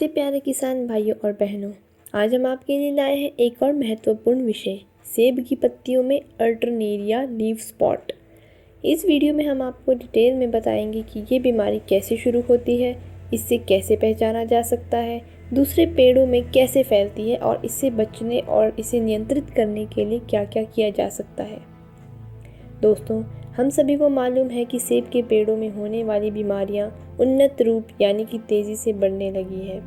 नमस्ते प्यारे किसान भाइयों और बहनों। आज हम आपके लिए लाए हैं एक और महत्वपूर्ण विषय, सेब की पत्तियों में अल्टरनेरिया लीफ स्पॉट। इस वीडियो में हम आपको डिटेल में बताएंगे कि ये बीमारी कैसे शुरू होती है, इससे कैसे पहचाना जा सकता है, दूसरे पेड़ों में कैसे फैलती है और इससे बचने और इसे नियंत्रित करने के लिए क्या क्या किया जा सकता है। दोस्तों, हम सभी को मालूम है कि सेब के पेड़ों में होने वाली बीमारियां उन्नत रूप यानी कि तेज़ी से बढ़ने लगी है।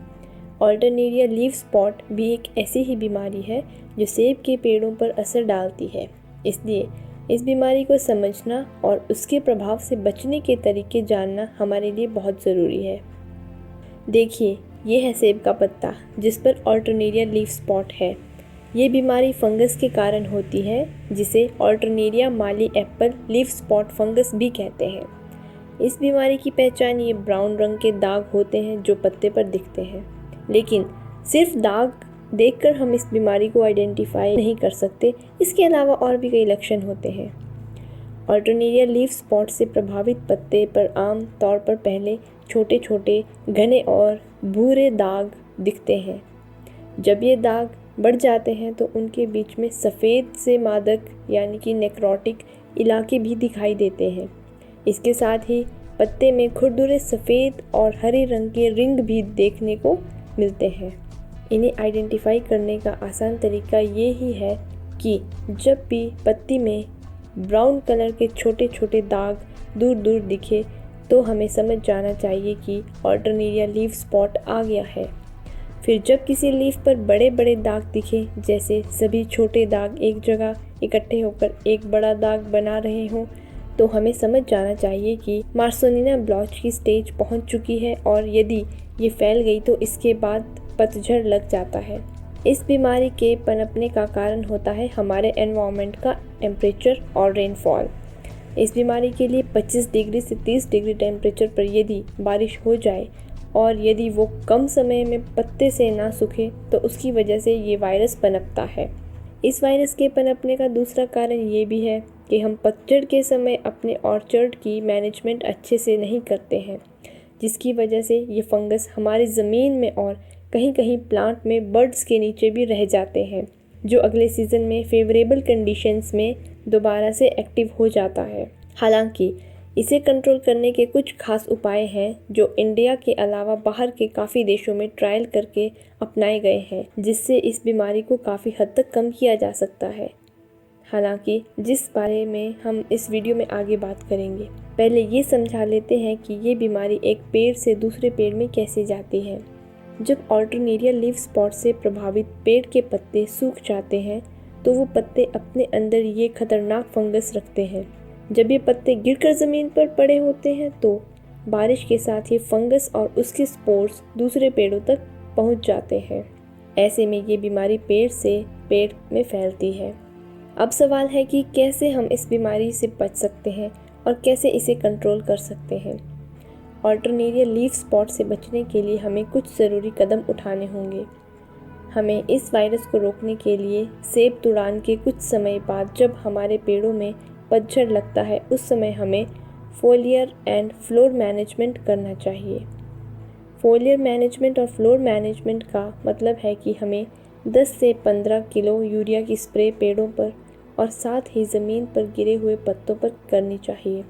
अल्टरनेरिया लीफ स्पॉट भी एक ऐसी ही बीमारी है जो सेब के पेड़ों पर असर डालती है। इसलिए इस बीमारी को समझना और उसके प्रभाव से बचने के तरीके जानना हमारे लिए बहुत ज़रूरी है। देखिए, ये है सेब का पत्ता जिस पर अल्टरनेरिया लीफ स्पॉट है। ये बीमारी फंगस के कारण होती है जिसे अल्टरनेरिया माली एप्पल लीफ स्पॉट फंगस भी कहते हैं। इस बीमारी की पहचान ये ब्राउन रंग के दाग होते हैं जो पत्ते पर दिखते हैं, लेकिन सिर्फ दाग देखकर हम इस बीमारी को आइडेंटिफाई नहीं कर सकते। इसके अलावा और भी कई लक्षण होते हैं। अल्टरनेरिया लीफ स्पॉट से प्रभावित पत्ते पर आम तौर पर पहले छोटे छोटे घने और भूरे दाग दिखते हैं। जब ये दाग बढ़ जाते हैं तो उनके बीच में सफ़ेद से मादक यानी कि नेक्रोटिक इलाके भी दिखाई देते हैं। इसके साथ ही पत्ते में खुरदुरे सफ़ेद और हरे रंग के रिंग भी देखने को मिलते हैं। इन्हें आइडेंटिफाई करने का आसान तरीका ये ही है कि जब भी पत्ती में ब्राउन कलर के छोटे छोटे दाग दूर दूर दिखे तो हमें समझ जाना चाहिए कि अल्टरनेरिया लीफ स्पॉट आ गया है। फिर जब किसी लीफ पर बड़े बड़े दाग दिखे, जैसे सभी छोटे दाग एक जगह इकट्ठे होकर एक बड़ा दाग बना रहे हों, तो हमें समझ जाना चाहिए कि मार्सोनिना ब्लॉच की स्टेज पहुंच चुकी है और यदि ये फैल गई तो इसके बाद पतझड़ लग जाता है। इस बीमारी के पनपने का कारण होता है हमारे एनवायरनमेंट का टेम्परेचर और रेनफॉल। इस बीमारी के लिए 25 डिग्री से 30 डिग्री टेम्परेचर पर यदि बारिश हो जाए और यदि वो कम समय में पत्ते से ना सूखे तो उसकी वजह से ये वायरस पनपता है। इस वायरस के पनपने का दूसरा कारण ये भी है कि हम पतझड़ के समय अपने ऑर्चर्ड की मैनेजमेंट अच्छे से नहीं करते हैं, जिसकी वजह से ये फंगस हमारी ज़मीन में और कहीं कहीं प्लांट में बर्ड्स के नीचे भी रह जाते हैं, जो अगले सीज़न में फेवरेबल कंडीशंस में दोबारा से एक्टिव हो जाता है। हालांकि इसे कंट्रोल करने के कुछ खास उपाय हैं जो इंडिया के अलावा बाहर के काफ़ी देशों में ट्रायल करके अपनाए गए हैं, जिससे इस बीमारी को काफ़ी हद तक कम किया जा सकता है। हालांकि जिस बारे में हम इस वीडियो में आगे बात करेंगे, पहले ये समझा लेते हैं कि ये बीमारी एक पेड़ से दूसरे पेड़ में कैसे जाती है। जब अल्टरनेरिया लीफ स्पॉट से प्रभावित पेड़ के पत्ते सूख जाते हैं तो वो पत्ते अपने अंदर ये खतरनाक फंगस रखते हैं। जब ये पत्ते गिरकर ज़मीन पर पड़े होते हैं तो बारिश के साथ ये फंगस और उसके स्पोर्स दूसरे पेड़ों तक पहुंच जाते हैं। ऐसे में ये बीमारी पेड़ से पेड़ में फैलती है। अब सवाल है कि कैसे हम इस बीमारी से बच सकते हैं और कैसे इसे कंट्रोल कर सकते हैं। अल्टरनेरिया लीफ स्पॉट से बचने के लिए हमें कुछ ज़रूरी कदम उठाने होंगे। हमें इस वायरस को रोकने के लिए सेब तुड़ान के कुछ समय बाद जब हमारे पेड़ों में पतझड़ लगता है उस समय हमें फोलियर एंड फ्लोर मैनेजमेंट करना चाहिए। फोलियर मैनेजमेंट और फ्लोर मैनेजमेंट का मतलब है कि हमें 10 से 15 किलो यूरिया की स्प्रे पेड़ों पर और साथ ही ज़मीन पर गिरे हुए पत्तों पर करनी चाहिए।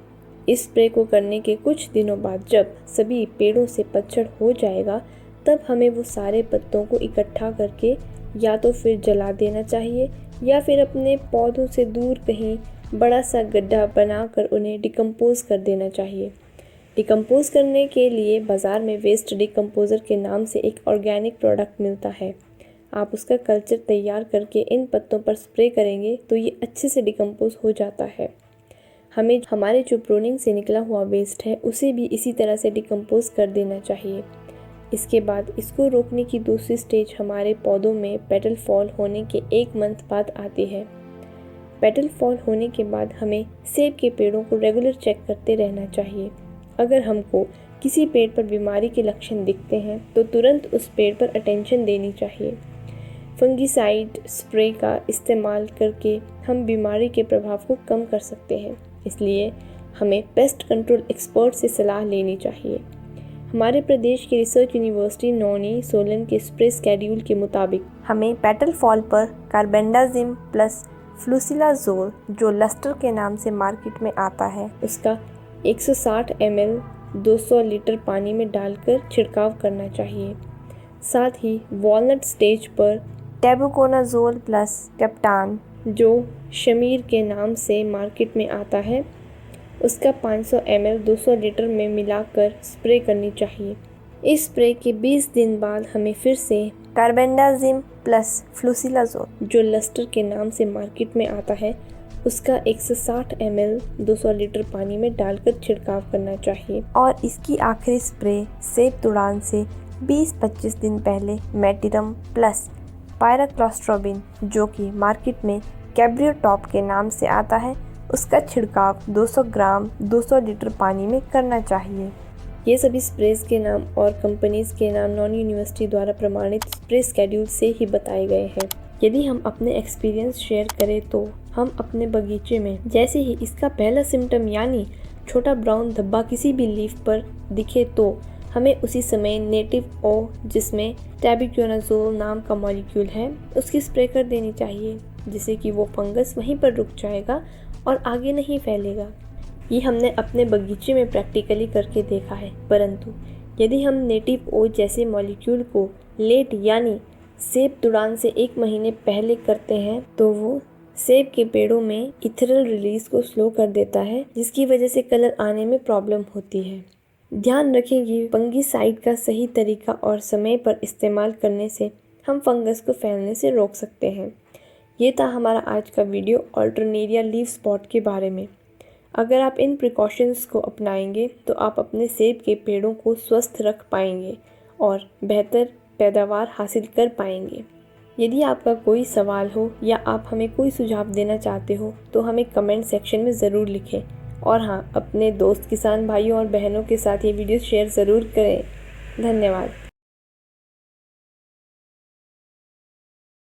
इस स्प्रे को करने के कुछ दिनों बाद जब सभी पेड़ों से पतझड़ हो जाएगा तब हमें वो सारे पत्तों को इकट्ठा करके या तो फिर जला देना चाहिए या फिर अपने पौधों से दूर कहीं बड़ा सा गड्ढा बनाकर उन्हें डिकम्पोज कर देना चाहिए। डिकम्पोज करने के लिए बाज़ार में वेस्ट डिकम्पोज़र के नाम से एक ऑर्गेनिक प्रोडक्ट मिलता है। आप उसका कल्चर तैयार करके इन पत्तों पर स्प्रे करेंगे तो ये अच्छे से डिकम्पोज हो जाता है। हमें हमारे जो प्रूनिंग से निकला हुआ वेस्ट है उसे भी इसी तरह से डिकम्पोज कर देना चाहिए। इसके बाद इसको रोकने की दूसरी स्टेज हमारे पौधों में पेटल फॉल होने के 1 मंथ बाद आती है। पेटल फॉल होने के बाद हमें सेब के पेड़ों को रेगुलर चेक करते रहना चाहिए। अगर हमको किसी पेड़ पर बीमारी के लक्षण दिखते हैं तो तुरंत उस पेड़ पर अटेंशन देनी चाहिए। फंगीसाइड स्प्रे का इस्तेमाल करके हम बीमारी के प्रभाव को कम कर सकते हैं, इसलिए हमें पेस्ट कंट्रोल एक्सपर्ट से सलाह लेनी चाहिए। हमारे प्रदेश की रिसर्च यूनिवर्सिटी नौनी सोलन के स्प्रे स्केड्यूल के मुताबिक हमें पेटल फॉल पर कार्बेंडाजिम प्लस फ्लूसिलाजोल, जो लस्टर के नाम से मार्केट में आता है, उसका 160 ml 200 लीटर पानी में डालकर छिड़काव करना चाहिए। साथ ही वॉलनट स्टेज पर टेबुकोनाजोल प्लस कैप्टान, जो शमीर के नाम से मार्केट में आता है, उसका 500 ml 200 लीटर में मिलाकर स्प्रे करनी चाहिए। इस स्प्रे के 20 दिन बाद हमें फिर से कार्बेंडाजिम प्लस फ्लूसिलाजोल, जो लस्टर के नाम से मार्केट में आता है, उसका 160 ml 200 लीटर पानी में डालकर छिड़काव करना चाहिए। और इसकी आखिरी स्प्रे सेब तुड़ान से 20-25 दिन पहले मेटिरम प्लस पायराक्लोस्ट्रोबिन, जो कि मार्केट में कैब्रियोटॉप के नाम से आता है, उसका छिड़काव 200 ग्राम 200 लीटर पानी में करना चाहिए। ये सभी स्प्रेज के नाम और कंपनीज के नाम नॉन यूनिवर्सिटी द्वारा प्रमाणित स्प्रे स्केड्यूल से ही बताए गए हैं। यदि हम अपने एक्सपीरियंस शेयर करें तो हम अपने बगीचे में जैसे ही इसका पहला सिम्टम यानी छोटा ब्राउन धब्बा किसी भी लीफ पर दिखे तो हमें उसी समय नेटिव ओ, जिसमें टेबुकोनाजोल नाम का मॉलिक्यूल है, उसकी स्प्रे कर देनी चाहिए, जिससे कि वो फंगस वहीं पर रुक जाएगा और आगे नहीं फैलेगा। ये हमने अपने बगीचे में प्रैक्टिकली करके देखा है। परंतु यदि हम नेटिव ओ जैसे मॉलिक्यूल को लेट यानी सेब तुड़ान से 1 महीने पहले करते हैं तो वो सेब के पेड़ों में इथेरल रिलीज को स्लो कर देता है, जिसकी वजह से कलर आने में प्रॉब्लम होती है। ध्यान रखें कि फंगिसाइड का सही तरीका और समय पर इस्तेमाल करने से हम फंगस को फैलने से रोक सकते हैं। ये था हमारा आज का वीडियो अल्टरनेरिया लीफ स्पॉट के बारे में। अगर आप इन प्रिकॉशंस को अपनाएंगे तो आप अपने सेब के पेड़ों को स्वस्थ रख पाएंगे और बेहतर पैदावार हासिल कर पाएंगे। यदि आपका कोई सवाल हो या आप हमें कोई सुझाव देना चाहते हो तो हमें कमेंट सेक्शन में ज़रूर लिखें। और हाँ, अपने दोस्त किसान भाइयों और बहनों के साथ ये वीडियो शेयर ज़रूर करें। धन्यवाद।